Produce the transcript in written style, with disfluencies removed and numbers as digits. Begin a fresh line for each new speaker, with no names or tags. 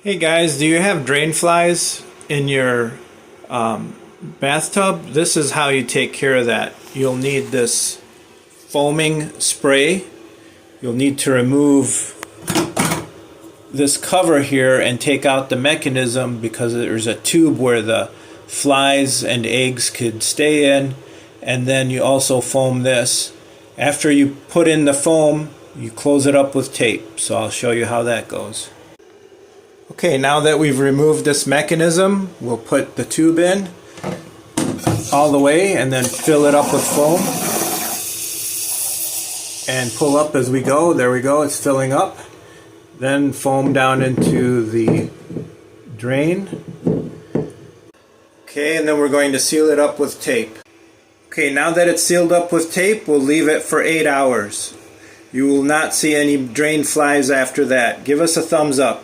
Hey guys, do you have drain flies in your bathtub? This is how you take care of that. You'll need this foaming spray. You'll need to remove this cover here and take out the mechanism because there's a tube where the flies and eggs could stay in, and then you also foam this. After you put in the foam, you close it up with tape. So I'll show you how that goes. Okay, now that we've removed this mechanism, we'll put the tube in all the way and then fill it up with foam and pull up as we go. There we go, it's filling up. Then foam down into the drain. Okay, and then we're going to seal it up with tape. Okay, now that it's sealed up with tape, we'll leave it for 8 hours. You will not see any drain flies after that. Give us a thumbs up.